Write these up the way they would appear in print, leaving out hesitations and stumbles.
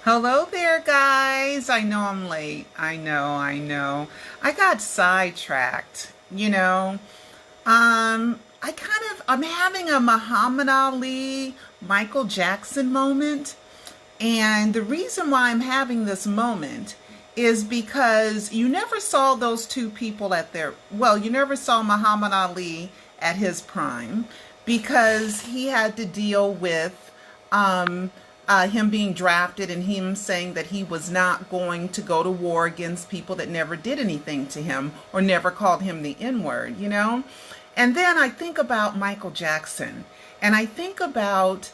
Hello there, guys. I know I'm late. I know. I got sidetracked, I'm having a Muhammad Ali, Michael Jackson moment. And the reason why I'm having this moment is because you never saw those two people you never saw Muhammad Ali at his prime because he had to deal with him being drafted and him saying that he was not going to go to war against people that never did anything to him or never called him the N-word. And then I think about Michael Jackson, and I think about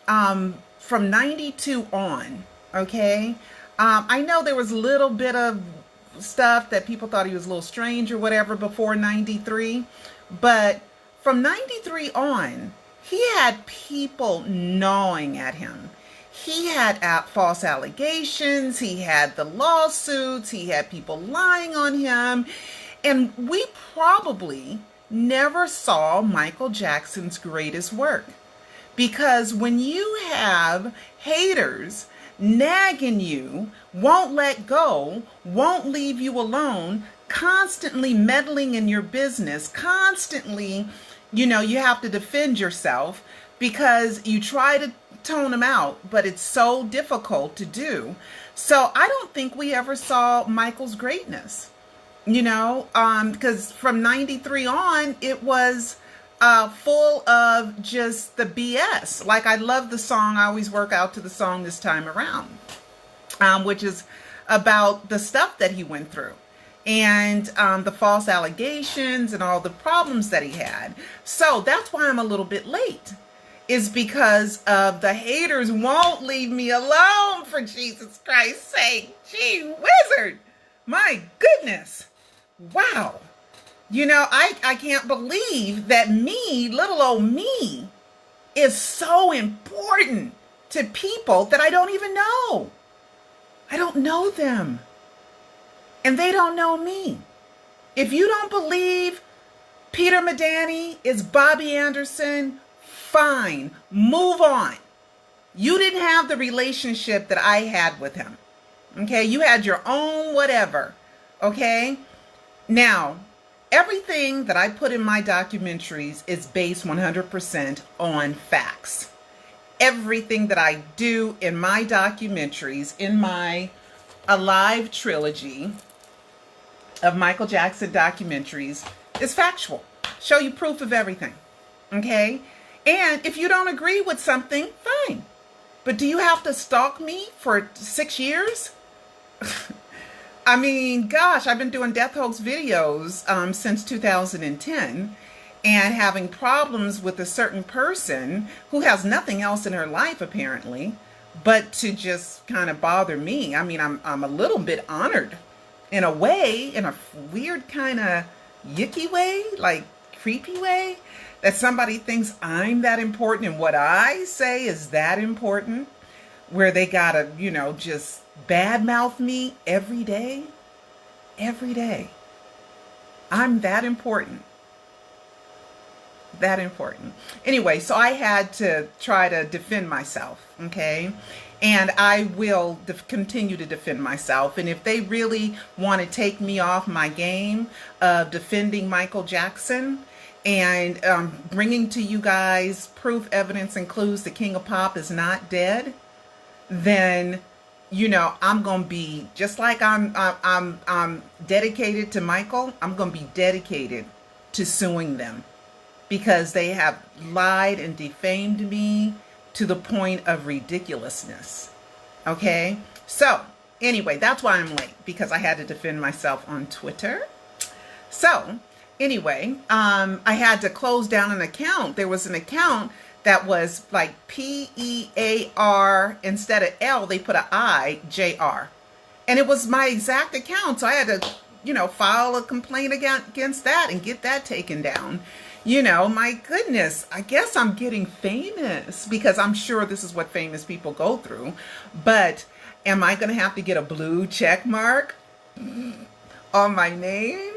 from 92 on, okay? I know there was a little bit of stuff that people thought he was a little strange or whatever before 93, but from 93 on, he had people gnawing at him. He had false allegations, he had the lawsuits, he had people lying on him, and we probably never saw Michael Jackson's greatest work. Because when you have haters nagging you, won't let go, won't leave you alone, constantly meddling in your business, constantly, you have to defend yourself because you try to tone them out, but it's so difficult to do. So I don't think we ever saw Michael's greatness, because from 93 on, it was full of just the BS. Like, I love the song, I always work out to the song This Time Around, which is about the stuff that he went through and the false allegations and all the problems that he had. So that's why I'm a little bit late, is because of the haters won't leave me alone, for Jesus Christ's sake. Gee wizard, my goodness. Wow. I can't believe that me, little old me, is so important to people that I don't even know. I don't know them. And they don't know me. If you don't believe Peter Medani is Bobby Anderson, fine. Move on. You didn't have the relationship that I had with him. Okay? You had your own whatever. Okay? Now, everything that I put in my documentaries is based 100% on facts. Everything that I do in my documentaries, in my Alive trilogy of Michael Jackson documentaries, is factual. Show you proof of everything. Okay? And if you don't agree with something, fine. But do you have to stalk me for 6 years? I mean, gosh, I've been doing death hoax videos since 2010 and having problems with a certain person who has nothing else in her life, apparently, but to just kind of bother me. I mean, I'm a little bit honored in a way, in a weird kind of yucky way, like creepy way, that somebody thinks I'm that important and what I say is that important, where they gotta, just badmouth me every day. Every day. I'm that important. That important. Anyway, so I had to try to defend myself, okay? And I will continue to defend myself. And if they really want to take me off my game of defending Michael Jackson and bringing to you guys proof, evidence, and clues the King of Pop is not dead, then I'm gonna be just like I'm dedicated to Michael. I'm gonna be dedicated to suing them because they have lied and defamed me to the point of ridiculousness. Okay, so anyway, that's why I'm late, because I had to defend myself on Twitter. So anyway, I had to close down an account. There was an account that was like PEAR, instead of L, they put a IJR. And it was my exact account. So I had to, file a complaint against that and get that taken down. My goodness, I guess I'm getting famous, because I'm sure this is what famous people go through. But am I going to have to get a blue check mark on my name?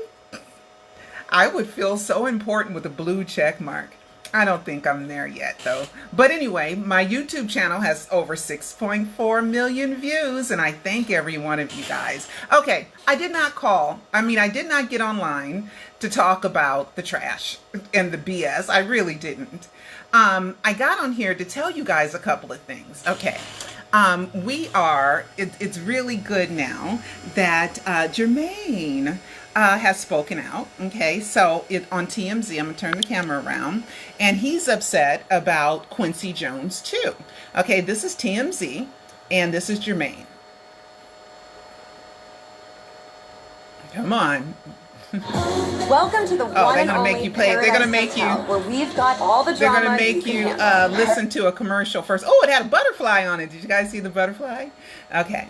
I would feel so important with a blue check mark. I don't think I'm there yet, though. But anyway, my YouTube channel has over 6.4 million views, and I thank every one of you guys. Okay, I did not get online to talk about the trash and the BS. I really didn't. I got on here to tell you guys a couple of things. Okay. It's really good now that Jermaine has spoken out. Okay, so on TMZ, I'm gonna turn the camera around, and he's upset about Quincy Jones too. Okay, this is TMZ, and this is Jermaine. Come on. Welcome to the one and only make you play. They're gonna make you where we've got all the drama. They're gonna make you listen to a commercial first. Oh, it had a butterfly on it. Did you guys see the butterfly? Okay.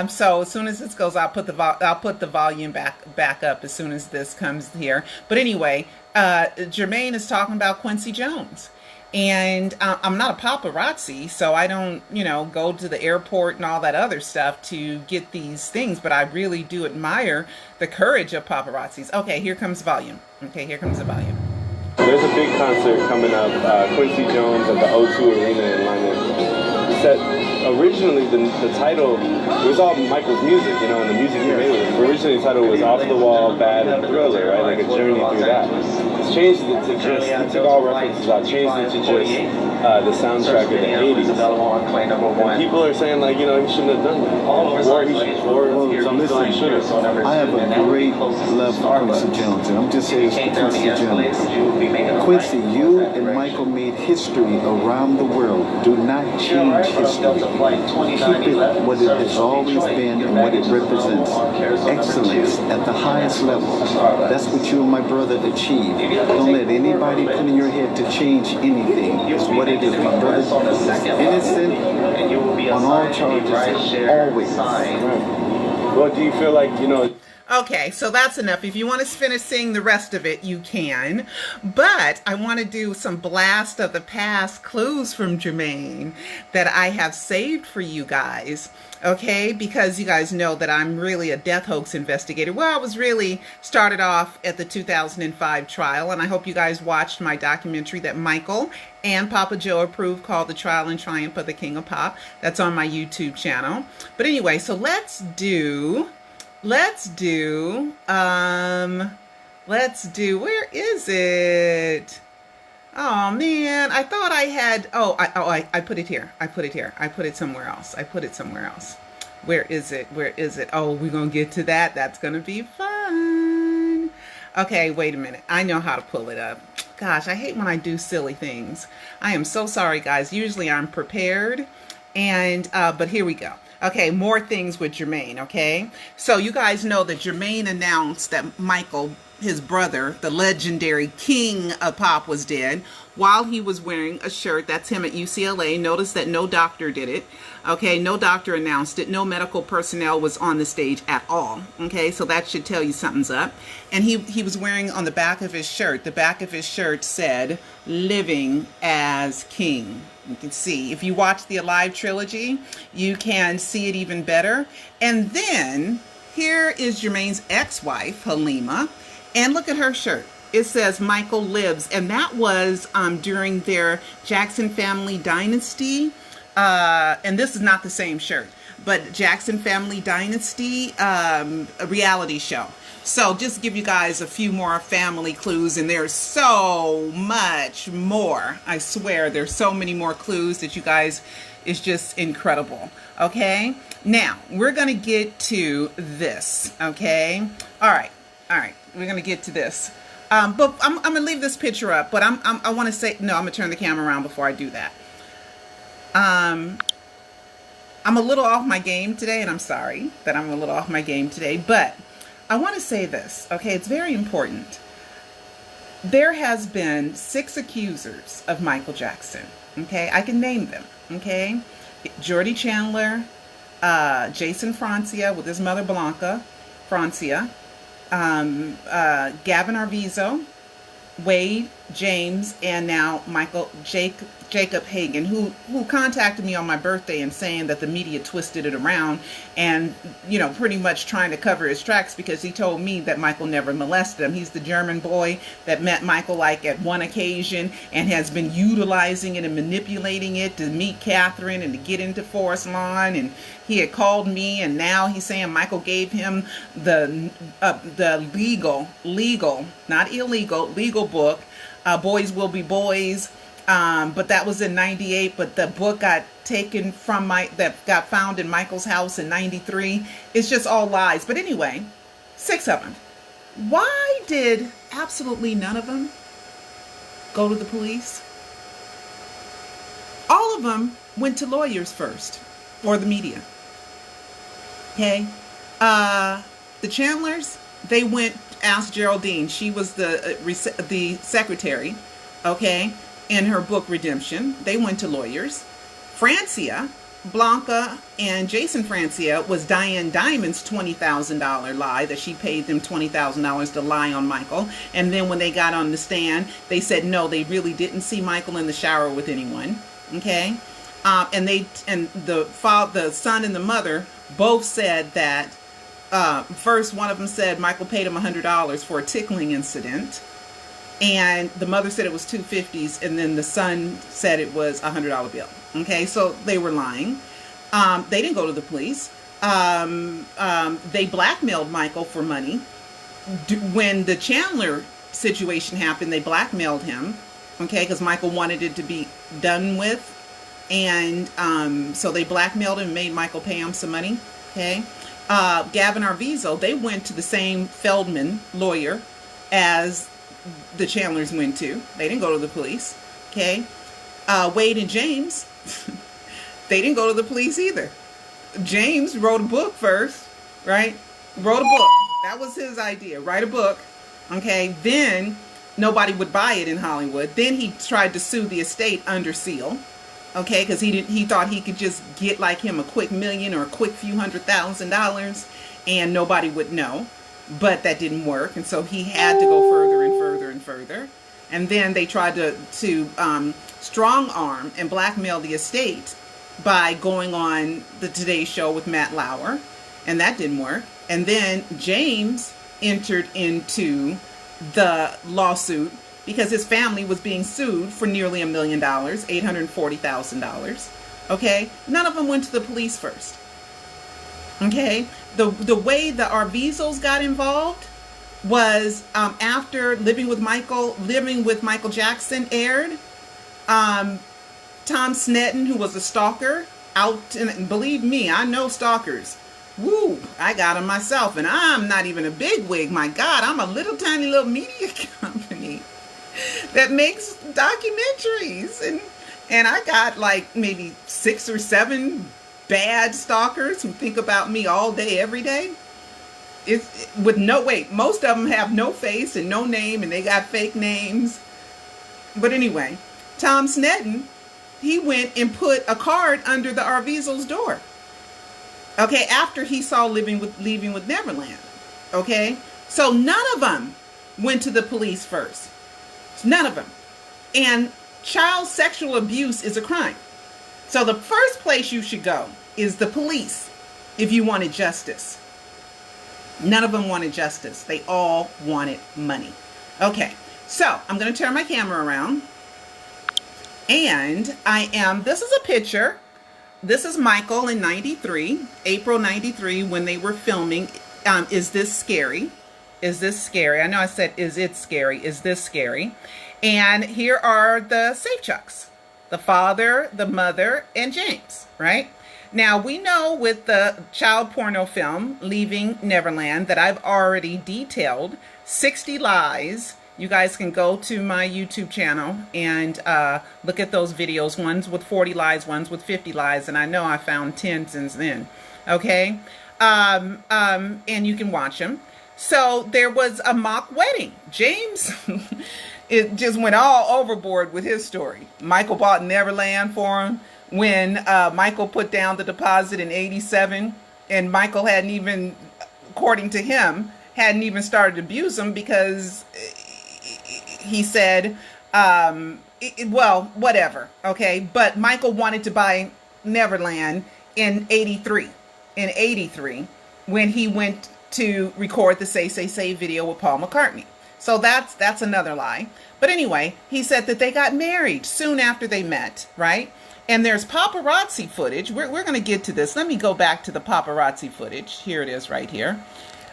So as soon as this goes, I'll put the volume back up as soon as this comes here. But anyway, Jermaine is talking about Quincy Jones. And I'm not a paparazzi, so I don't, go to the airport and all that other stuff to get these things. But I really do admire the courage of paparazzis. Okay, here comes volume. Okay, here comes the volume. There's a big concert coming up, Quincy Jones at the O2 Arena in London. Originally, the title, it was all Michael's music, and the music he made with it. Originally, the title was Off the Wall, Bad, and Thriller, right? Like a journey through that. It's changed it to just, he took all references out, changed it to just the soundtrack of the 80s. And people are saying, like, he shouldn't have done that. Or some should have. I have a great love for Quincy Jones, and I'm just saying Quincy Jones. Quincy, you and Michael made history around the world. Do not change history. Keep it what it has always been and what it represents. Excellence at the highest level. That's what you and my brother achieved. Don't let anybody put in your head to change anything. It's what it is. My brother is innocent on all charges, always. Well, do you feel like, Okay, so that's enough. If you want to finish seeing the rest of it, you can. But I want to do some blast of the past clues from Jermaine that I have saved for you guys. Okay, because you guys know that I'm really a death hoax investigator. Well, I was really started off at the 2005 trial, and I hope you guys watched my documentary that Michael and Papa Joe approved called The Trial and Triumph of the King of Pop. That's on my YouTube channel. But anyway, so let's do, where is it? Oh man, I thought I had, I put it here. I put it somewhere else. Where is it? Oh, we're going to get to that. That's going to be fun. Okay, wait a minute. I know how to pull it up. Gosh, I hate when I do silly things. I am so sorry, guys. Usually I'm prepared, but here we go. Okay, more things with Jermaine, okay? So you guys know that Jermaine announced that Michael, his brother, the legendary king of pop, was dead while he was wearing a shirt. That's him at UCLA. Notice that no doctor did it. Okay, no doctor announced it. No medical personnel was on the stage at all. Okay, so that should tell you something's up. And he was wearing on the back of his shirt, said, "Living as King." You can see, if you watch the Alive trilogy, you can see it even better. And then here is Jermaine's ex-wife, Halima, and look at her shirt. It says Michael Lives, and that was during their Jackson family dynasty. And this is not the same shirt, but Jackson family dynasty, a reality show. So just give you guys a few more family clues, and there's so much more. I swear there's so many more clues that you guys, it's just incredible. Okay, now we're gonna get to this. Okay, all right, we're gonna get to this. But I'm gonna leave this picture up, but I want to say, no, I'm gonna turn the camera around before I do that. I'm a little off my game today, and I'm sorry that I'm a little off my game today, but I want to say this, okay? It's very important. There has been 6 accusers of Michael Jackson, okay? I can name them, okay? Jordy Chandler, Jason Francia with his mother Blanca Francia, Gavin Arvizo, WADE James and now Jacob Hagan, who contacted me on my birthday and saying that the media twisted it around and, you know, pretty much trying to cover his tracks because he told me that Michael never molested him. He's the German boy that met Michael like at one occasion and has been utilizing it and manipulating it to meet Catherine and to get into Forest Lawn. And he had called me, and now he's saying Michael gave him the legal, not illegal, legal book, Boys Will Be Boys. But that was in 98, but the book got taken from that got found in Michael's house in 93. It's just all lies. But anyway, 6 of them. Why did absolutely none of them go to the police? All of them went to lawyers first, or the media. Okay? The Chandlers, they went, asked Geraldine. She was the secretary, okay, in her book Redemption. They went to lawyers. Francia, Blanca and Jason Francia was Diane Diamond's $20,000 lie that she paid them $20,000 to lie on Michael. And then when they got on the stand, they said no, they really didn't see Michael in the shower with anyone. Okay, and the son and the mother both said that. First, one of them said Michael paid him $100 for a tickling incident, and the mother said it was $250s, and then the son said it was a $100 bill. Okay, so they were lying. They didn't go to the police. They blackmailed Michael for money. When the Chandler situation happened, they blackmailed him. Okay, because Michael wanted it to be done with, and so they blackmailed him and made Michael pay him some money. Okay. Gavin Arvizo, they went to the same Feldman lawyer as the Chandlers went to. They didn't go to the police. Okay. Wade and James, they didn't go to the police either. James wrote a book first, right? Wrote a book. That was his idea. Write a book. Okay. Then nobody would buy it in Hollywood. Then he tried to sue the estate under seal. Okay, because he thought he could just get like him a quick million or a quick few $100,000 and nobody would know. But that didn't work, and so he had to go further and further and further. And then they tried to strong arm and blackmail the estate by going on the Today Show with Matt Lauer, and that didn't work. And then James entered into the lawsuit because his family was being sued for nearly $1 million, $840,000. Okay, none of them went to the police first. Okay, the way the Arvizos got involved was after Living with Michael Jackson aired. Tom Sneddon, who was a stalker, out, and believe me, I know stalkers. Woo, I got them myself, and I'm not even a big wig. My God, I'm a little tiny little media company that makes documentaries, and I got like maybe 6 or 7 bad stalkers who think about me all day, every day. It's with no weight. Most of them have no face and no name, and they got fake names. But anyway, Tom Sneddon, he went and put a card under the Arvizo's door. Okay, after he saw Leaving with Neverland. Okay, so none of them went to the police first. None of them. And child sexual abuse is a crime. So the first place you should go is the police if you wanted justice. None of them wanted justice. They all wanted money. Okay, so I'm going to turn my camera around. And this is a picture. This is Michael in 93, April 93, when they were filming. Is this scary? Is this scary? I know I said, is it scary? Is this scary? And here are the Safechucks, the father, the mother, and James, right? Now, we know with the child porno film, Leaving Neverland, that I've already detailed 60 lies. You guys can go to my YouTube channel and look at those videos. One's with 40 lies, one's with 50 lies, and I know I found 10 since then, okay? And you can watch them. So there was a mock wedding. James, it just went all overboard with his story. Michael bought Neverland for him when Michael put down the deposit in 87, and Michael hadn't even, according to him, hadn't even started to abuse him because he said Well, whatever. Okay. But Michael wanted to buy Neverland in 83. In 83, when he went to record the Say video with Paul McCartney. So that's another lie. But anyway, he said that they got married soon after they met, right? And there's paparazzi footage. We're going to get to this. Let me go back to the paparazzi footage. Here it is right here.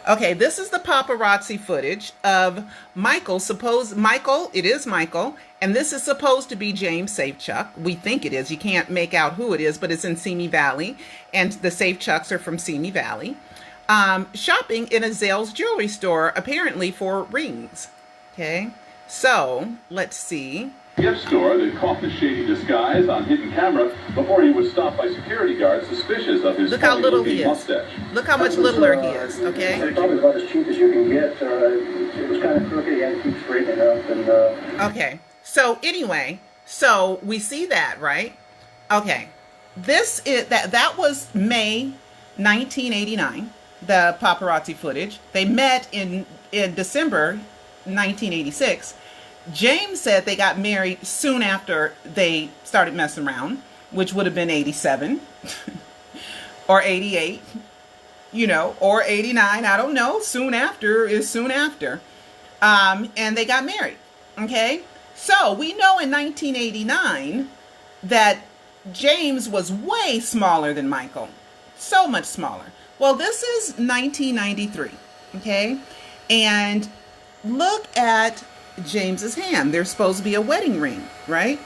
Okay, this is the paparazzi footage of Michael. It is Michael. And this is supposed to be James Safechuck. We think it is. You can't make out who it is, but it's in Simi Valley. And the Safechucks are from Simi Valley. Shopping in a Zales jewelry store, apparently for rings. Okay, so let's see. Gift store that caught the shady disguise on hidden camera before he was stopped by security guards suspicious of his Look how little he is. mustache. Look how much littler he is, okay? It's probably about as cheap as you can get. It was kind of crooked. He had to keep straightening up. And okay, so anyway, so we see that, right? Okay, this is that was May 1989. The paparazzi footage. They met in December 1986. James said they got married soon after they started messing around, which would have been 87 or 88, or 89. I don't know. Soon after is soon after. And they got married. Okay. So we know in 1989 that James was way smaller than Michael. So much smaller. Well, this is 1993. Okay. And look at James's hand. There's supposed to be a wedding ring, right?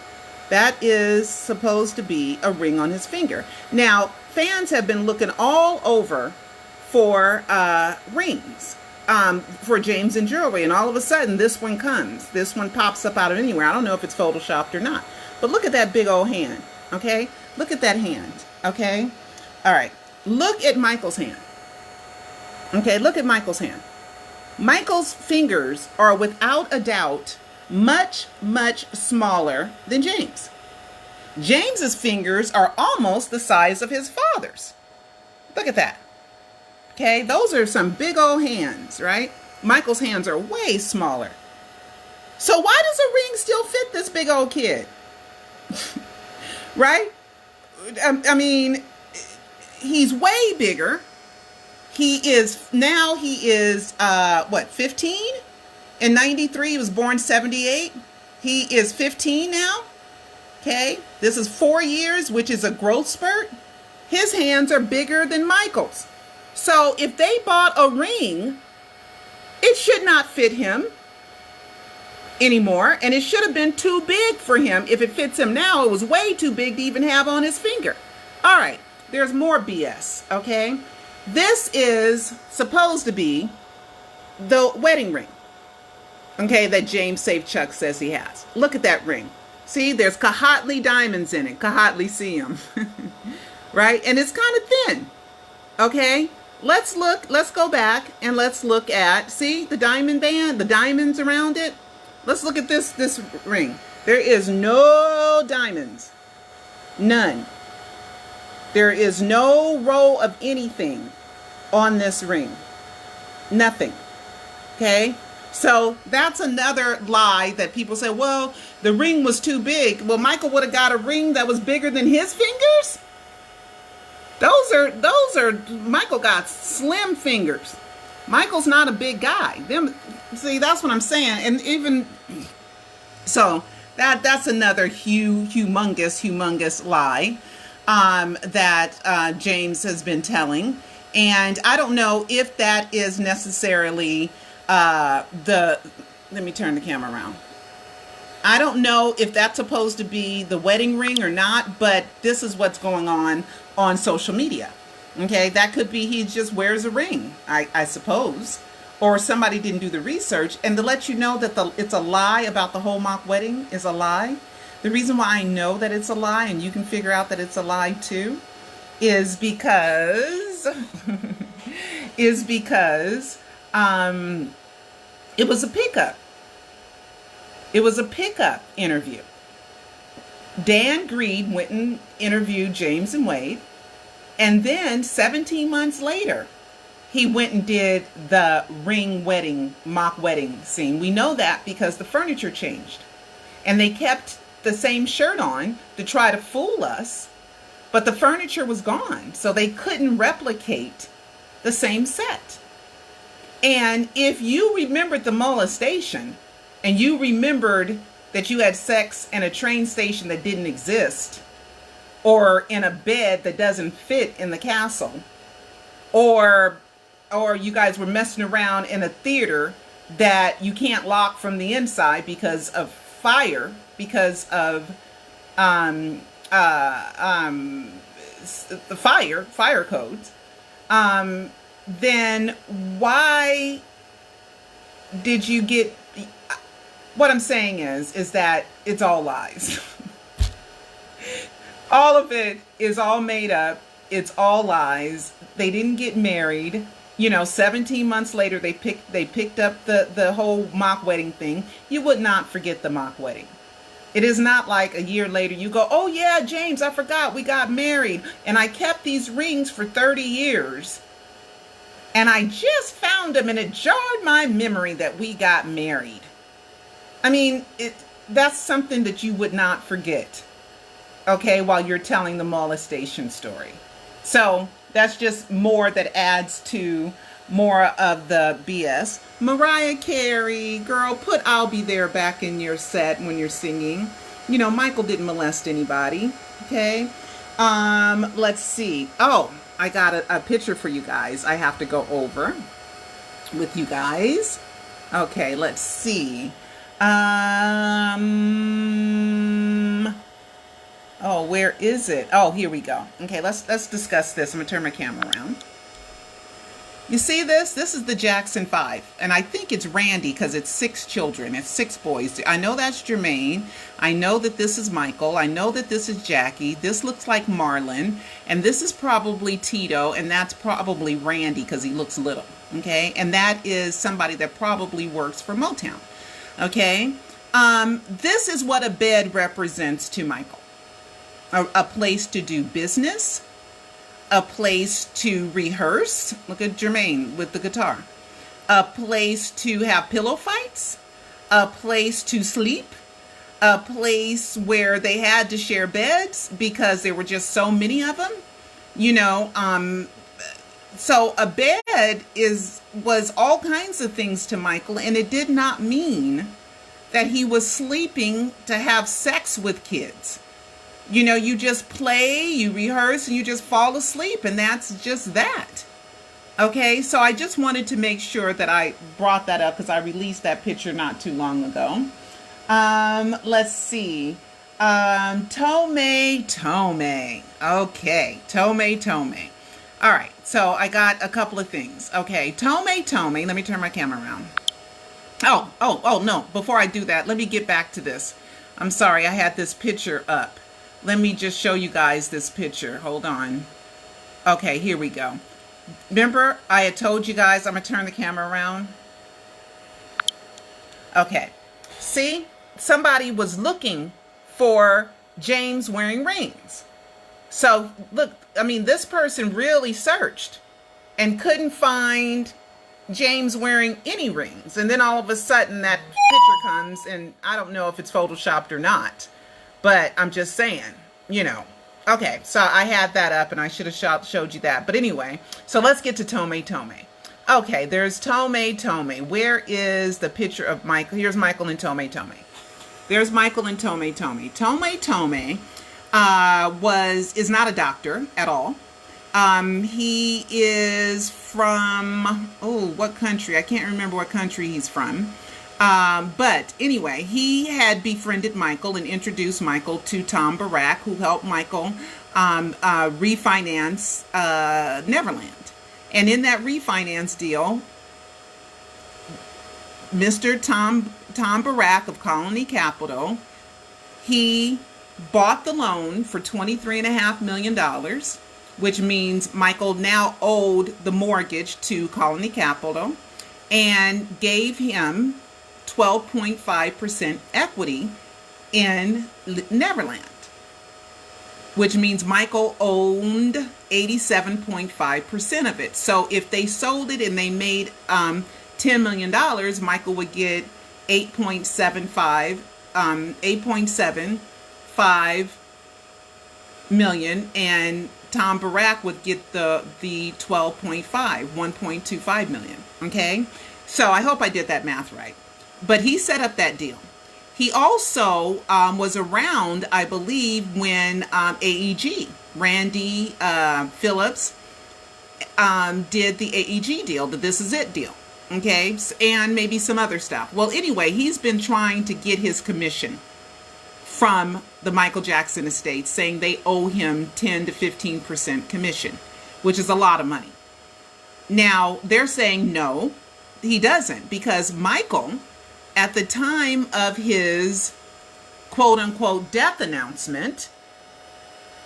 That is supposed to be a ring on his finger. Now, fans have been looking all over for rings for James and jewelry, and all of a sudden this one comes. This one pops up out of anywhere. I don't know if it's photoshopped or not, but look at that big old hand. Okay, look at that hand. Okay, all right. Look at Michael's hand. Okay, look at Michael's hand. Michael's fingers are without a doubt much, much smaller than James. James's fingers are almost the size of his father's. Look at that. Okay, those are some big old hands, right? Michael's hands are way smaller. So why does a ring still fit this big old kid? Right? I mean, he's way bigger. He is 15? In 93, he was born 78. He is 15 now. Okay, this is 4 years, which is a growth spurt. His hands are bigger than Michael's. So if they bought a ring, it should not fit him anymore. And it should have been too big for him. If it fits him now, it was way too big to even have on his finger. All right, there's more BS, okay? This is supposed to be the wedding ring, okay, that James Safechuck says he has. Look at that ring. See, there's Kahatli diamonds in it. Kahatli see them. Right? And it's kind of thin. Okay? Let's go back and let's look at, see the diamond band, the diamonds around it? Let's look at this ring. There is no diamonds. None. There is no row of anything on this ring. Nothing. Okay? So that's another lie that people say, well, the ring was too big. Well, Michael would have got a ring that was bigger than his fingers? Those are Michael got slim fingers. Michael's not a big guy. See, that's what I'm saying. And even so, that's another humongous lie that James has been telling. And I don't know if that is necessarily let me turn the camera around. I don't know if that's supposed to be the wedding ring or not, but this is what's going on social media. Okay, that could be he just wears a ring, I suppose. Or somebody didn't do the research. And to let you know that it's a lie about the whole mock wedding is a lie. The reason why I know that it's a lie, and you can figure out that it's a lie too, is because it was a pickup. It was a pickup interview. Dan Greed went and interviewed James and Wade. And then 17 months later, he went and did the ring wedding, mock wedding scene. We know that because the furniture changed. And they kept the same shirt on to try to fool us, but the furniture was gone, so they couldn't replicate the same set. And if you remembered the molestation, and you remembered that you had sex in a train station that didn't exist, or in a bed that doesn't fit in the castle, or you guys were messing around in a theater that you can't lock from the inside because of fire, because of the fire codes, then why did you get? What I'm saying is that it's all lies. All of it is all made up. It's all lies. They didn't get married. 17 months later, they picked up the whole mock wedding thing. You would not forget the mock wedding. It is not like a year later you go, oh yeah, James, I forgot we got married. And I kept these rings for 30 years. And I just found them and it jarred my memory that we got married. I mean, that's something that you would not forget, okay, while you're telling the molestation story. So that's just more that adds to more of the BS. Mariah Carey, girl, put I'll Be There back in your set when you're singing. Michael didn't molest anybody, okay? Let's see. Oh, I got a picture for you guys I have to go over with you guys. Okay, let's see. Oh, where is it? Oh, here we go. Okay, let's discuss this. I'm gonna turn my camera around. You see this? This is the Jackson 5, and I think it's Randy because it's 6 children. It's 6 boys. I know that's Jermaine. I know that this is Michael. I know that this is Jackie. This looks like Marlon, and this is probably Tito, and that's probably Randy because he looks little. Okay, and that is somebody that probably works for Motown. Okay, this is what a bed represents to Michael. A place to do business, a place to rehearse. Look at Jermaine with the guitar. A place to have pillow fights, a place to sleep, a place where they had to share beds because there were just so many of them. So a bed was all kinds of things to Michael, and it did not mean that he was sleeping to have sex with kids. You just play, you rehearse, and you just fall asleep, and that's just that. Okay, so I just wanted to make sure that I brought that up because I released that picture not too long ago. Let's see. Tohme. Okay, Tohme. All right, so I got a couple of things. Okay, Tohme. Let me turn my camera around. Oh, no. Before I do that, let me get back to this. I'm sorry, I had this picture up. Let me just show you guys this picture. Hold on. Okay, here we go. Remember, I had told you guys, I'm going to turn the camera around. Okay. See? Somebody was looking for James wearing rings. So, look, I mean, this person really searched and couldn't find James wearing any rings. And then all of a sudden that picture comes, and I don't know if it's photoshopped or not. But I'm just saying, Okay, so I had that up, and I should have showed you that. But anyway, so let's get to Tohme. Okay, there's Tohme. Where is the picture of Michael? Here's Michael and Tohme. There's Michael and Tohme. Tohme is not a doctor at all. He is from, what country? I can't remember what country he's from. But anyway, he had befriended Michael and introduced Michael to Tom Barack, who helped Michael refinance Neverland. And in that refinance deal, Mr. Tom Barack of Colony Capital, he bought the loan for $23.5 million, which means Michael now owed the mortgage to Colony Capital, and gave him 12.5% equity in Neverland, which means Michael owned 87.5% of it. So if they sold it and they made $10 million, Michael would get 8.75 8.75 million, and Tom Barack would get the 12.5, 1.25 million. Okay, so I hope I did that math right. But he set up that deal. He also was around, I believe, when AEG, Randy Phillips, did the AEG deal, the This Is It deal. Okay, and maybe some other stuff. Well, anyway, he's been trying to get his commission from the Michael Jackson estate, saying they owe him 10 to 15% commission, which is a lot of money. Now, they're saying no, he doesn't, because Michael, at the time of his quote-unquote death announcement,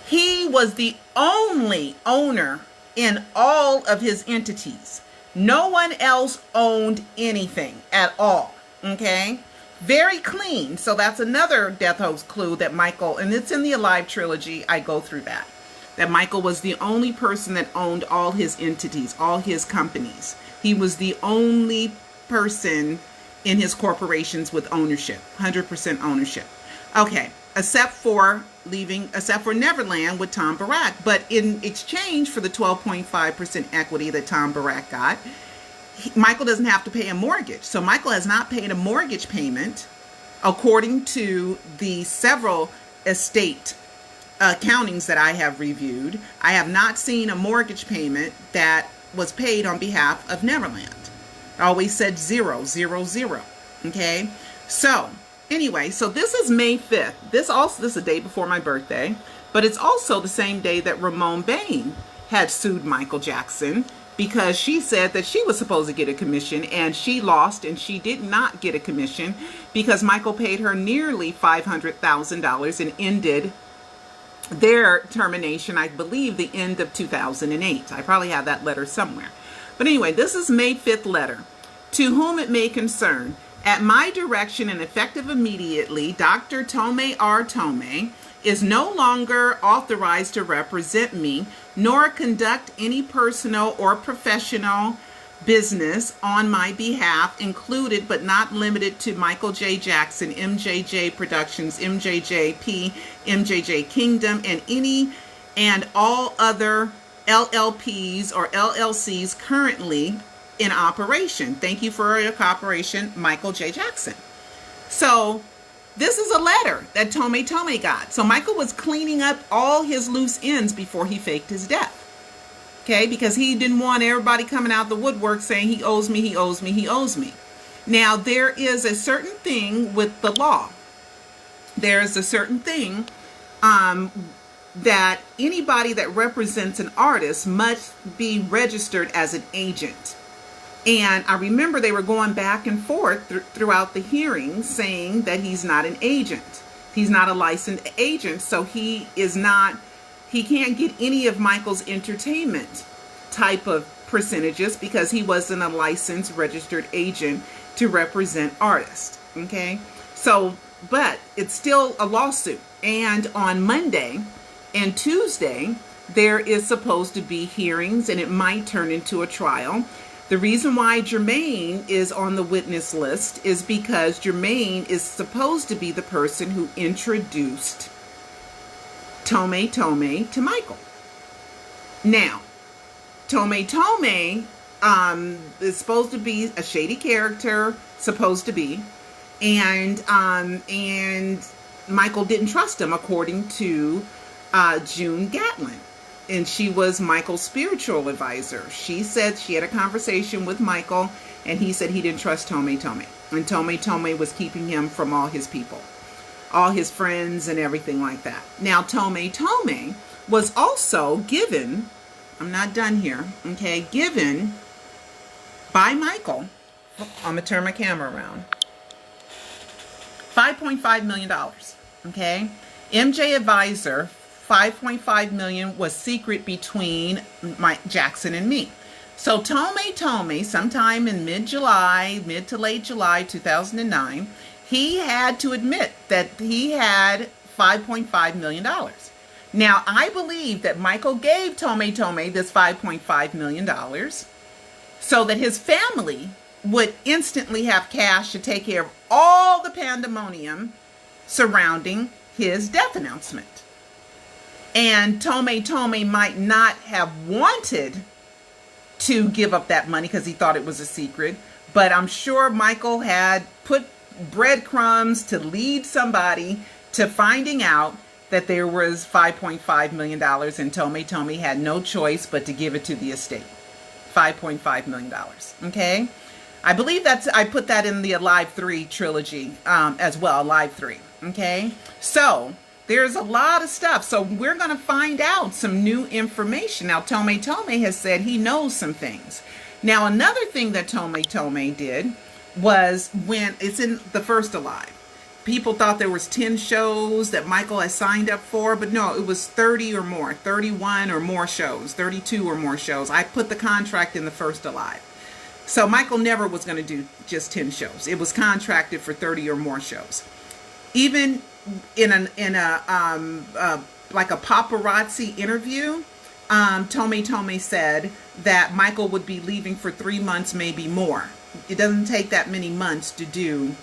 he was the only owner in all of his entities. No one else owned anything at all, okay? Very clean. So that's another death hoax clue that Michael, and it's in the Alive trilogy, I go through that Michael was the only person that owned all his entities, all his companies. He was the only person in his corporations with ownership, 100% ownership. Okay, except for Neverland with Tom Barack. But in exchange for the 12.5% equity that Tom Barack got, Michael doesn't have to pay a mortgage. So Michael has not paid a mortgage payment, according to the several estate accountings that I have reviewed. I have not seen a mortgage payment that was paid on behalf of Neverland. I always said 0, 0, 0. Okay, so anyway, so this is May 5th. This is a day before my birthday, but it's also the same day that Ramon Bain had sued Michael Jackson, because she said that she was supposed to get a commission and she lost, and she did not get a commission because Michael paid her nearly $500,000 and ended their termination, I believe, the end of 2008. I probably have that letter somewhere. But anyway, this is May 5th letter. To whom it may concern, at my direction and effective immediately, Dr. Tohme R. Tohme is no longer authorized to represent me, nor conduct any personal or professional business on my behalf, included but not limited to Michael J. Jackson, MJJ Productions, MJJP, MJJ Kingdom, and any and all other LLPs or LLCs currently in operation. Thank you for your cooperation, Michael J. Jackson. So this is a letter that Tohme got. So Michael was cleaning up all his loose ends before he faked his death. Okay, because he didn't want everybody coming out the woodwork saying he owes me, he owes me, he owes me. Now, there is a certain thing with the law. There is a certain thing that anybody that represents an artist must be registered as an agent. And I remember they were going back and forth throughout the hearings saying that he's not an agent. He's not a licensed agent, so he can't get any of Michael's entertainment type of percentages because he wasn't a licensed registered agent to represent artists. Okay, so, but it's still a lawsuit. And on Monday and Tuesday, there is supposed to be hearings, and it might turn into a trial. The reason why Jermaine is on the witness list is because Jermaine is supposed to be the person who introduced Tohme to Michael. Now, Tohme is supposed to be a shady character, and Michael didn't trust him, according to June Gatlin. And she was Michael's spiritual advisor. She said she had a conversation with Michael, and he said he didn't trust Tohme. And Tohme was keeping him from all his people, all his friends and everything like that. Now, Tohme was also given, I'm not done here, okay, given by Michael, I'm going to turn my camera around, $5.5 million, okay? MJ Advisor, $5.5 million was secret between Mike Jackson and me. So Tohme, sometime in mid to late July 2009, he had to admit that he had $5.5 million. Now, I believe that Michael gave Tohme this $5.5 million so that his family would instantly have cash to take care of all the pandemonium surrounding his death announcement. And Tohme might not have wanted to give up that money because he thought it was a secret, but I'm sure Michael had put breadcrumbs to lead somebody to finding out that there was $5.5 million, and Tohme had no choice but to give it to the estate. $5.5 million. Okay? I believe I put that in the Alive 3 trilogy as well, Alive 3. Okay? So, there's a lot of stuff. So, we're going to find out some new information. Now, Tohme has said he knows some things. Now, another thing that Tohme did was when it's in the first Alive. People thought there was 10 shows that Michael had signed up for, but no, it was 30 or more, 31 or more shows, 32 or more shows. I put the contract in the first Alive. So Michael never was going to do just 10 shows. It was contracted for 30 or more shows. Even in a like a paparazzi interview, Tohme said that Michael would be leaving for 3 months, maybe more. It doesn't take that many months to do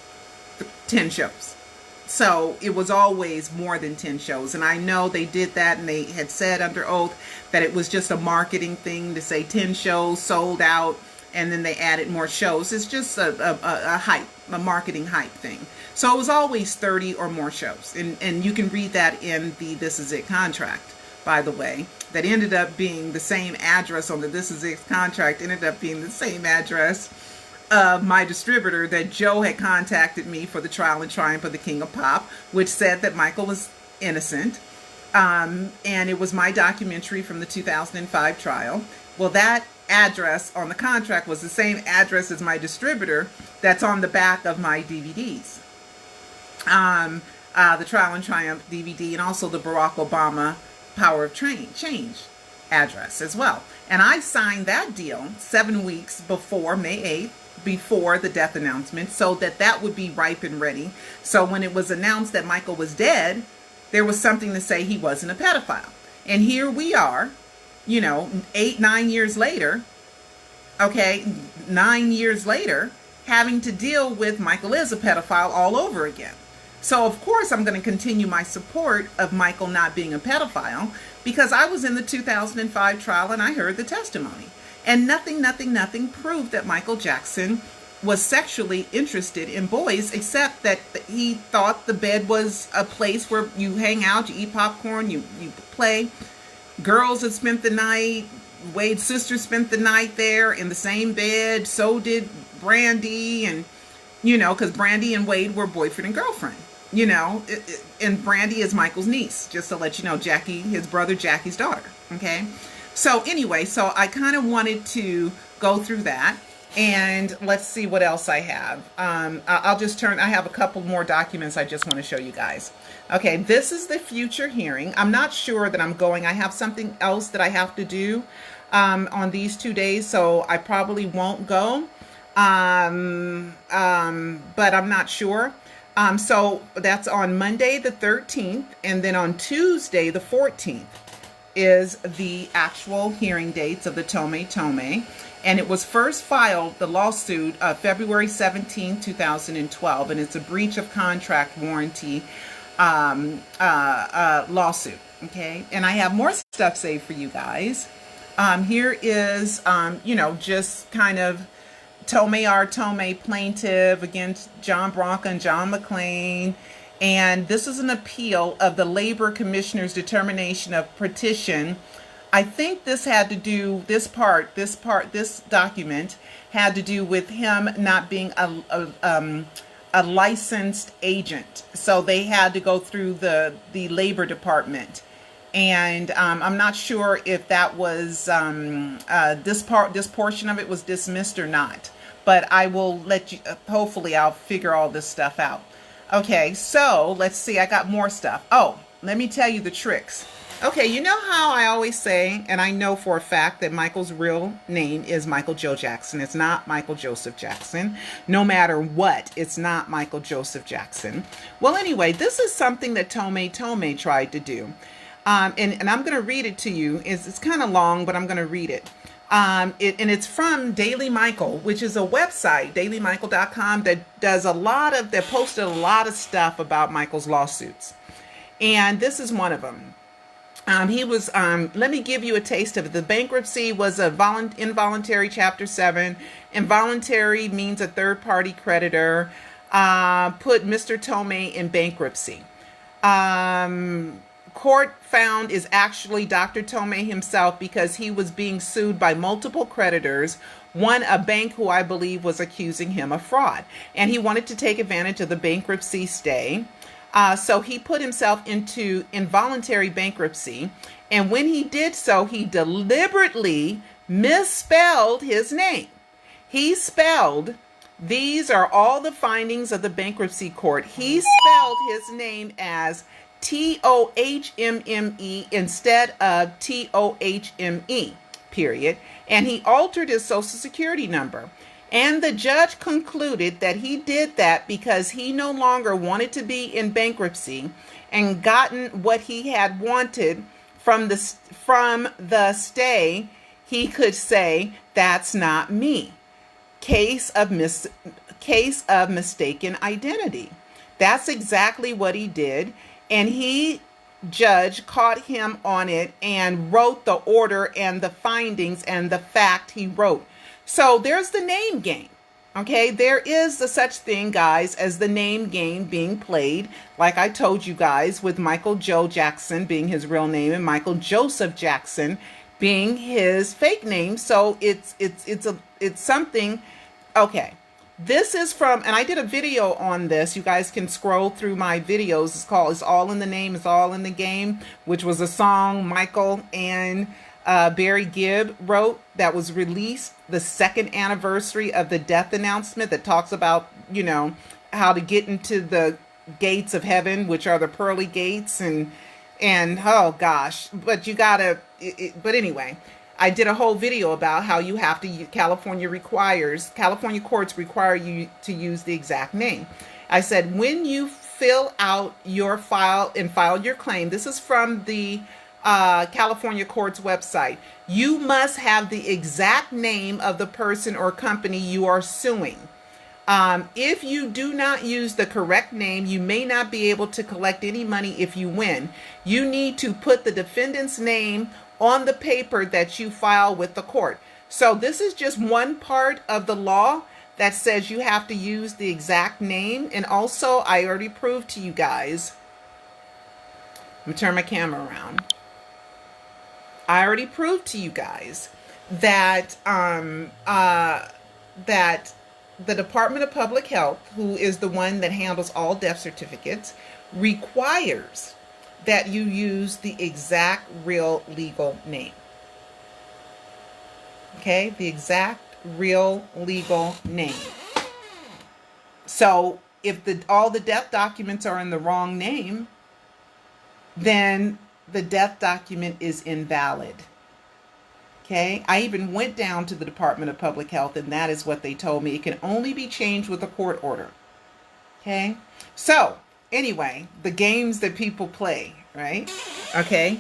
10 shows. So it was always more than 10 shows. And I know they did that, and they had said under oath that it was just a marketing thing to say 10 shows sold out, and then they added more shows. It's just a hype, a marketing hype thing. So it was always 30 or more shows. And you can read that in the This Is It contract, by the way. That ended up being the same address on the This Is It contract, ended up being the same address of my distributor that Joe had contacted me for the Trial and Triumph of the King of Pop, which said that Michael was innocent. And it was my documentary from the 2005 trial. Well, that address on the contract was the same address as my distributor that's on the back of my DVDs. The Trial and Triumph DVD, and also the Barack Obama Power of Change address as well. And I signed that deal 7 weeks before May 8th, before the death announcement, so that would be ripe and ready. So when it was announced that Michael was dead, there was something to say he wasn't a pedophile. And here we are, 9 years later, okay, 9 years later, having to deal with Michael is a pedophile all over again. So of course I'm going to continue my support of Michael not being a pedophile, because I was in the 2005 trial and I heard the testimony. And nothing proved that Michael Jackson was sexually interested in boys, except that he thought the bed was a place where you hang out, you eat popcorn, you play. Girls had spent the night. Wade's sister spent the night there in the same bed. So did Brandy, and because Brandy and Wade were boyfriend and girlfriend. And Brandy is Michael's niece, just to let you know, Jackie, his brother Jackie's daughter. Okay. So anyway, so I kind of wanted to go through that, and let's see what else I have. I have a couple more documents I just want to show you guys. Okay, this is the future hearing. I'm not sure that I'm going. I have something else that I have to do on these 2 days, so I probably won't go, but I'm not sure. So that's on Monday the 13th, and then on Tuesday the 14th. Is the actual hearing dates of the Tohme, and it was first filed, the lawsuit, February 17, 2012, and it's a breach of contract warranty lawsuit. Okay, and I have more stuff saved for you guys. Here is, just kind of Tohme plaintiff against John Bronca and John McClain. And this is an appeal of the Labor Commissioner's determination of petition. I think this had to do, this document had to do with him not being a licensed agent. So they had to go through the Labor Department. And I'm not sure if that was, this portion of it was dismissed or not. But I will let you, hopefully I'll figure all this stuff out. Okay, so let's see. I got more stuff. Oh, let me tell you the tricks. Okay, you know how I always say, and I know for a fact that Michael's real name is Michael Joe Jackson. It's not Michael Joseph Jackson. No matter what, it's not Michael Joseph Jackson. Well, anyway, this is something that Tohme tried to do. And I'm going to read it to you. It's kind of long, but I'm going to read it. And it's from Daily Michael, which is a website, dailymichael.com, that posted a lot of stuff about Michael's lawsuits. And this is one of them. Let me give you a taste of it. The bankruptcy was a involuntary Chapter 7. Involuntary means a third-party creditor put Mr. Tohme in bankruptcy. Court found is actually Dr. Tohme himself, because he was being sued by multiple creditors, one a bank who I believe was accusing him of fraud. And he wanted to take advantage of the bankruptcy stay. So he put himself into involuntary bankruptcy. And when he did so, he deliberately misspelled his name. He spelled, these are all the findings of the bankruptcy court. He spelled his name as Tohme instead of Tohme, period. And he altered his social security number. And the judge concluded that he did that because he no longer wanted to be in bankruptcy and gotten what he had wanted from the stay. He could say, that's not me. Case of mistaken identity. That's exactly what he did. And judge caught him on it and wrote the order and the findings and the fact he wrote. So there's the name game. Okay, there is the such thing, guys, as the name game being played, like I told you guys, with Michael Joe Jackson being his real name and Michael Joseph Jackson being his fake name. So it's something. Okay, this is from, and I did a video on this. You guys can scroll through my videos. It's called "It's All in the Name, It's All in the Game," which was a song Michael and Barry Gibb wrote that was released the 2nd anniversary of the death announcement, that talks about, how to get into the gates of heaven, which are the pearly gates, and oh gosh, but you gotta, but anyway, I did a whole video about how you have to, California courts require you to use the exact name. I said, when you fill out your file and file your claim, this is from the California court's website, you must have the exact name of the person or company you are suing. If you do not use the correct name, you may not be able to collect any money if you win. You need to put the defendant's name on the paper that you file with the court. So this is just one part of the law that says you have to use the exact name. And also, I already proved to you guys, let me turn my camera around. I already proved to you guys that that the Department of Public Health, who is the one that handles all death certificates, requires that you use the exact real legal name. Okay, the exact real legal name. So if all the death documents are in the wrong name, then the death document is invalid. Okay, I even went down to the Department of Public Health, and that is what they told me. It can only be changed with a court order. Okay, so anyway, the games that people play, right? Okay,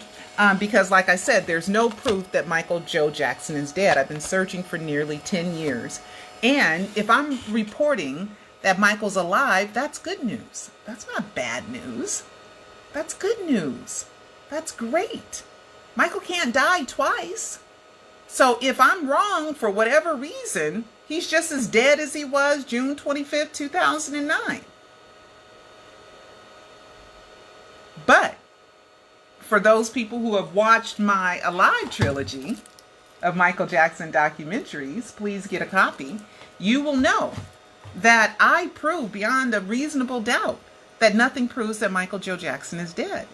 because like I said, there's no proof that Michael Joe Jackson is dead. I've been searching for nearly 10 years. And if I'm reporting that Michael's alive, that's good news. That's not bad news. That's good news. That's great. Michael can't die twice. So if I'm wrong for whatever reason, he's just as dead as he was June 25th, 2009. But for those people who have watched my Alive trilogy of Michael Jackson documentaries, please get a copy. You will know that I prove beyond a reasonable doubt that nothing proves that Michael Joe Jackson is dead.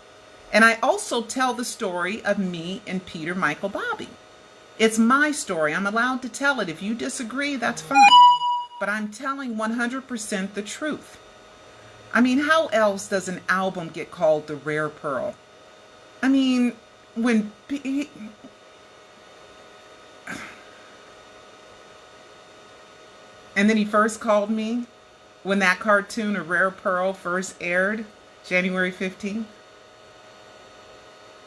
And I also tell the story of me and Peter Michael Bobby. It's my story. I'm allowed to tell it. If you disagree, that's fine. But I'm telling 100% the truth. I mean, how else does an album get called The Rare Pearl? I mean, when... And then he first called me when that cartoon, A Rare Pearl, first aired, January 15th.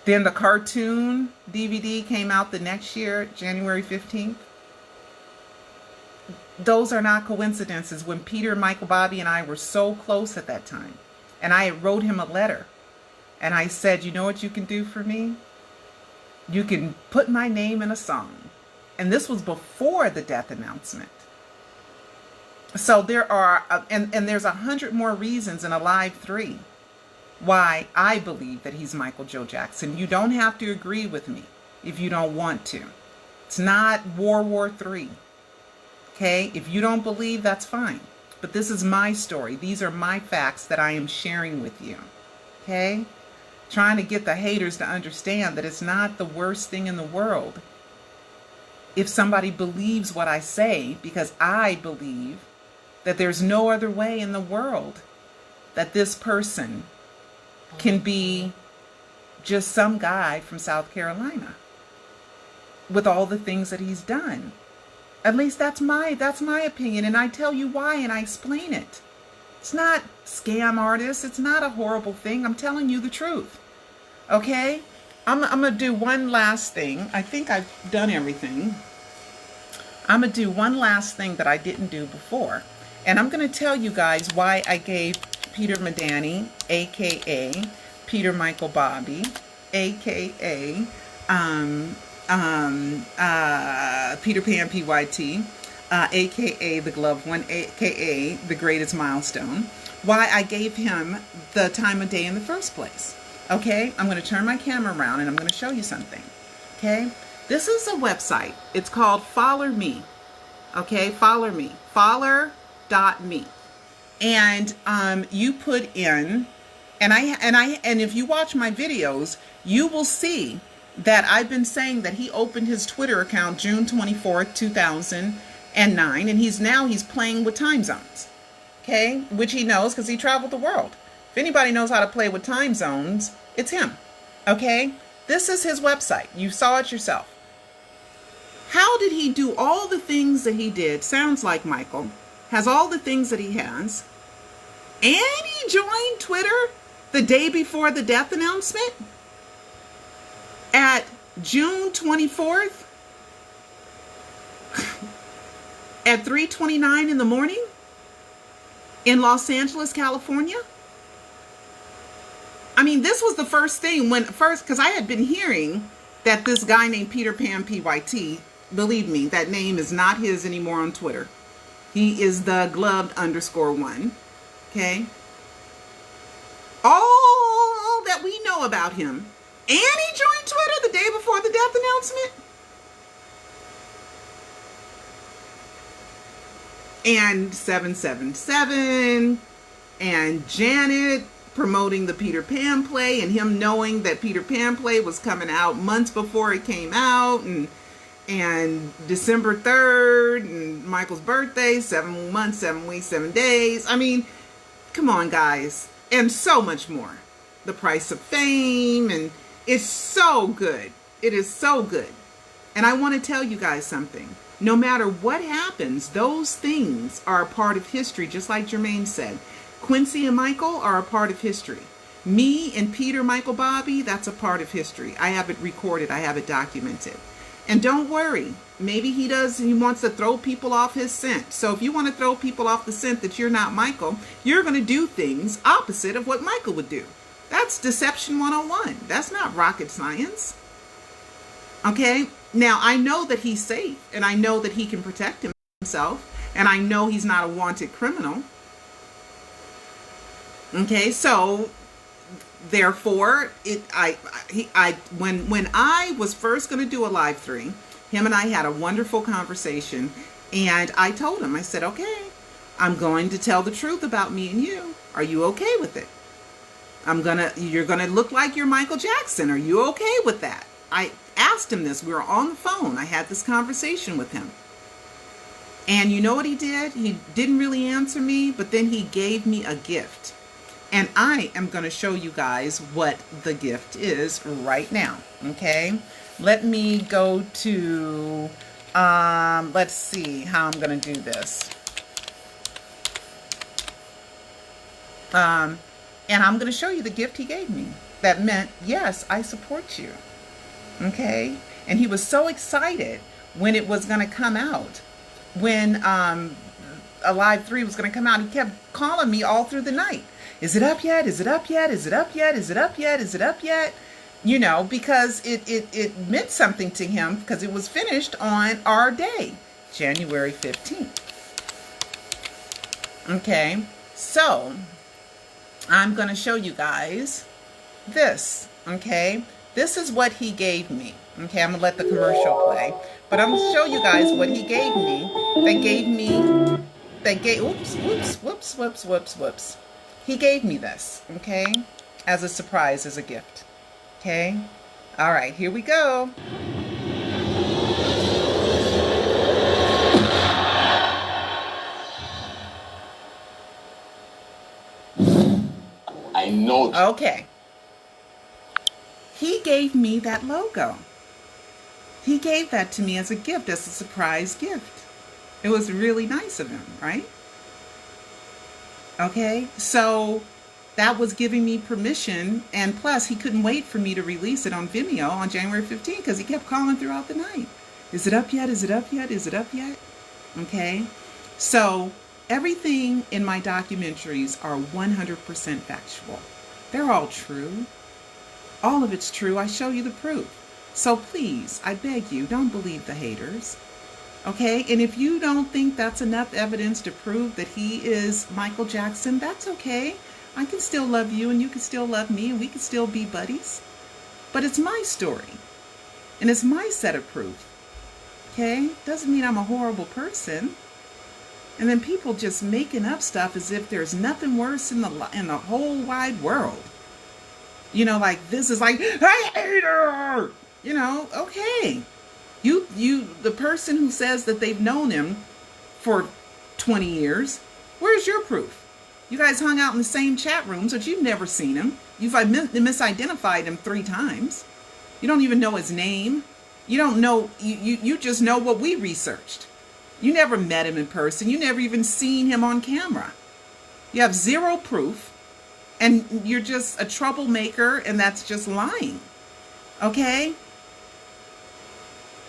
Then the cartoon DVD came out the next year, January 15th. Those are not coincidences. When Peter, Michael, Bobby, and I were so close at that time, and I wrote him a letter, and I said, you know what you can do for me? You can put my name in a song. And this was before the death announcement. So there are, and there's 100 more reasons in Alive 3 why I believe that he's Michael Joe Jackson. You don't have to agree with me if you don't want to. It's not World War III. Okay? If you don't believe, that's fine. But this is my story. These are my facts that I am sharing with you. Okay? Trying to get the haters to understand that it's not the worst thing in the world if somebody believes what I say, because I believe that there's no other way in the world that this person can be just some guy from South Carolina with all the things that he's done. At least that's my opinion, and I tell you why, and I explain it. It's not scam artists. It's not a horrible thing. I'm telling you the truth. Okay? I'm going to do one last thing. I think I've done everything. I'm going to do one last thing that I didn't do before. And I'm going to tell you guys why I gave Peter Medani, a.k.a. Peter Michael Bobby, a.k.a. Peter Pan PYT, a.k.a. the Gloved One, a.k.a. the Greatest Milestone, why I gave him the time of day in the first place. Okay? I'm going to turn my camera around and I'm going to show you something. Okay? This is a website. It's called Follow Me. Okay? Follow Me. Follow.me. And you put in, and if you watch my videos, you will see that I've been saying that he opened his Twitter account June 24th, 2009, and he's playing with time zones. Okay? Which he knows because he traveled the world. If anybody knows how to play with time zones, it's him. Okay? This is his website. You saw it yourself. How did he do all the things that he did? Sounds like Michael has all the things that he has, and he joined Twitter the day before the death announcement at June 24th at 3:29 in the morning in Los Angeles, California. I mean, this was the first thing because I had been hearing that this guy named Peter Pan PYT, believe me, that name is not his anymore on Twitter. He is the Gloved_1. Okay? All that we know about him. And he joined Twitter the day before the death announcement. And 777 and Janet promoting the Peter Pan play, and him knowing that Peter Pan play was coming out months before it came out, and December 3rd, and Michael's birthday, 7 months, 7 weeks, 7 days. I mean, come on, guys. And so much more. The Price of Fame, and it's so good. It is so good. And I want to tell you guys something. No matter what happens, those things are a part of history, just like Jermaine said. Quincy and Michael are a part of history. Me and Peter, Michael, Bobby, that's a part of history. I have it recorded. I have it documented. And don't worry, maybe he wants to throw people off his scent. So if you want to throw people off the scent that you're not Michael, you're going to do things opposite of what Michael would do. That's Deception 101. That's not rocket science. Okay? Now, I know that he's safe, and I know that he can protect himself, and I know he's not a wanted criminal. Okay? So therefore, when I was first going to do a live 3, him and I had a wonderful conversation, and I told him, I said, okay, I'm going to tell the truth about me and you. Are you okay with it? You're gonna look like you're Michael Jackson. Are you okay with that? I asked him this. We were on the phone. I had this conversation with him. And you know what he did? He didn't really answer me, but then he gave me a gift. And I am going to show you guys what the gift is right now. Okay? Let me go to, let's see how I'm going to do this. And I'm going to show you the gift he gave me. that meant, yes, I support you. Okay? And he was so excited when it was going to come out. When Alive 3 was going to come out, he kept calling me all through the night. Is it up yet? Is it up yet? Is it up yet? Is it up yet? Is it up yet? You know, because it meant something to him because it was finished on our day, January 15th. Okay, so I'm going to show you guys this. Okay, this is what he gave me. Okay, I'm going to let the commercial play, but I'm going to show you guys what he gave me. Whoops. He gave me this, okay, as a surprise, as a gift. Okay, all right, here we go. I know. Okay. He gave me that logo. He gave that to me as a gift, as a surprise gift. It was really nice of him, right? Okay, so that was giving me permission, and plus he couldn't wait for me to release it on Vimeo on January 15th because he kept calling throughout the night. Is it up yet? Is it up yet? Is it up yet? Okay, so everything in my documentaries are 100% factual. They're all true. All of it's true. I show you the proof. So please, I beg you, don't believe the haters. Okay, and if you don't think that's enough evidence to prove that he is Michael Jackson, that's okay. I can still love you and you can still love me and we can still be buddies. But it's my story and it's my set of proof. Okay, doesn't mean I'm a horrible person. And then people just making up stuff as if there's nothing worse in the whole wide world. You know, like this is like, I hate her. You know, okay. The person who says that they've known him for 20 years, where's your proof? You guys hung out in the same chat rooms, but you've never seen him. You've misidentified him 3 times. You don't even know his name. You don't know, you just know what we researched. You never met him in person. You never even seen him on camera. You have 0 proof, and you're just a troublemaker, and that's just lying. Okay?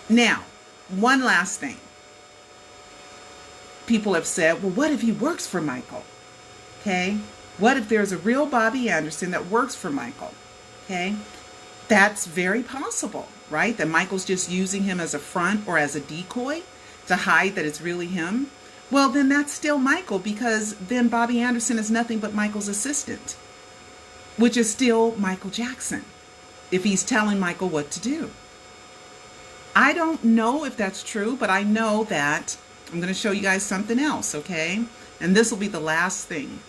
Now, one last thing. People have said, well, what if he works for Michael? Okay? What if there's a real Bobby Anderson that works for Michael? Okay? That's very possible, right? That Michael's just using him as a front or as a decoy to hide that it's really him. Well, then that's still Michael, because then Bobby Anderson is nothing but Michael's assistant, which is still Michael Jackson, if he's telling Michael what to do. I don't know if that's true, but I know that I'm going to show you guys something else, okay? And this will be the last thing,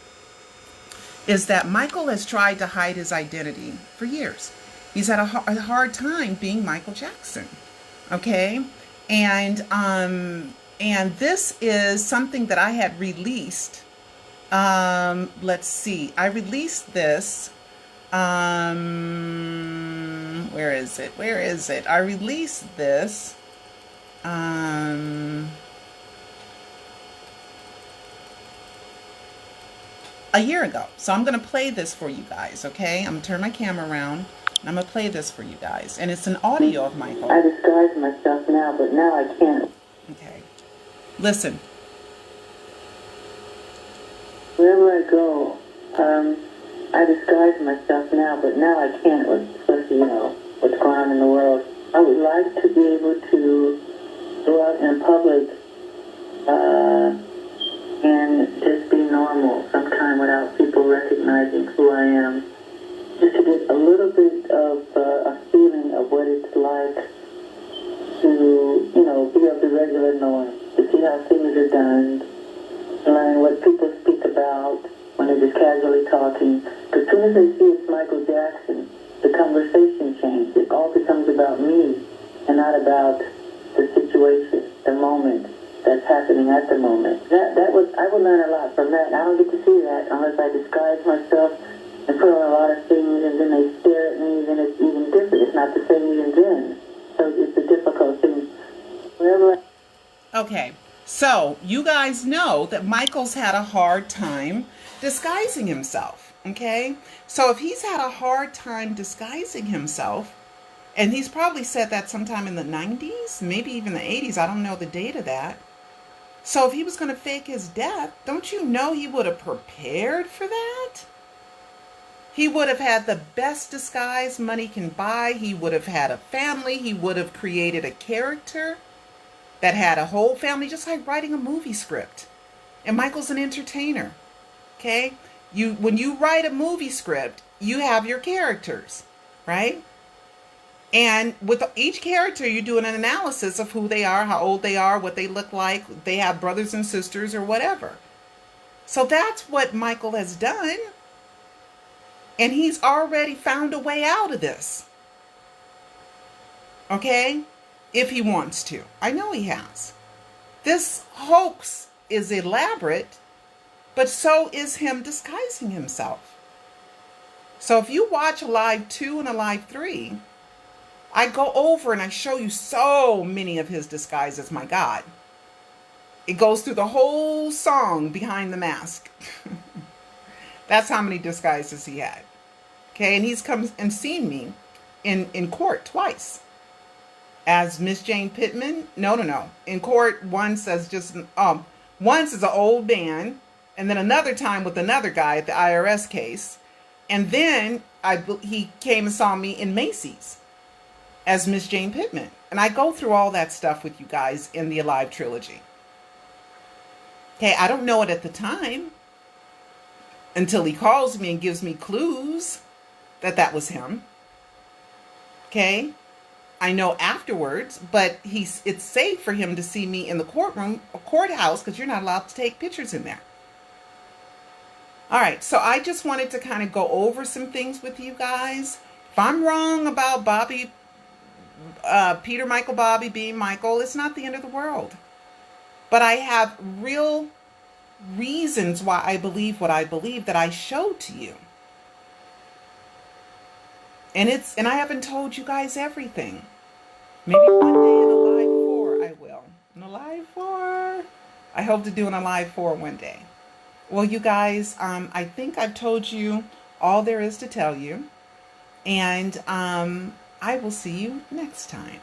is that Michael has tried to hide his identity for years. He's had a hard time being Michael Jackson, okay? And this is something that I had released. Let's see. I released this. Where is it? I released this. A year ago. So I'm going to play this for you guys, okay? I'm going to turn my camera around. And I'm going to play this for you guys. And it's an audio of Michael. I disguise myself now, but now I can't. Okay. Listen. Wherever I go, I disguise myself now, but now I can't, especially, what's going on in the world. I would like to be able to go out in public and just be normal sometime without people recognizing who I am. Just to get a little bit of a feeling of what it's like to, be of the regular norm, to see how things are done, learn what people speak about when they're just casually talking. Because as soon as they see it's Michael Jackson, the conversation changes. It all becomes about me and not about the situation, the moment that's happening at the moment. I would learn a lot from that. I don't get to see that unless I disguise myself and put on a lot of things, and then they stare at me, then it's even different. It's not the same even then. So it's a difficult thing. Okay, so you guys know that Michael's had a hard time disguising himself. Okay? So if he's had a hard time disguising himself, and he's probably said that sometime in the 90s, maybe even the 80s, I don't know the date of that. So if he was going to fake his death, don't you know he would have prepared for that? He would have had the best disguise money can buy. He would have had a family. He would have created a character that had a whole family, just like writing a movie script. And Michael's an entertainer. Okay? When you write a movie script, you have your characters, right? And with each character, you do an analysis of who they are, how old they are, what they look like. They have brothers and sisters or whatever. So that's what Michael has done. And he's already found a way out of this. Okay? If he wants to. I know he has. This hoax is elaborate, but so is him disguising himself. So if you watch Alive 2 and Alive 3, I go over and I show you so many of his disguises, my God. It goes through the whole song Behind the Mask. That's how many disguises he had. Okay, and he's come and seen me in court twice. As Miss Jane Pittman. No. In court, once as just, once as an old man, and then another time with another guy at the IRS case. And then he came and saw me in Macy's as Miss Jane Pittman. And I go through all that stuff with you guys in the Alive trilogy. Okay, I don't know it at the time until he calls me and gives me clues that was him. Okay, I know afterwards, but it's safe for him to see me in the courthouse, because you're not allowed to take pictures in there. All right, so I just wanted to kind of go over some things with you guys. If I'm wrong about Peter Michael Bobby being Michael, it's not the end of the world. But I have real reasons why I believe what I believe that I showed to you. And I haven't told you guys everything. Maybe one day in Alive 4 I will. In Alive 4. I hope to do an Alive 4 one day. Well, you guys, I think I've told you all there is to tell you. And I will see you next time.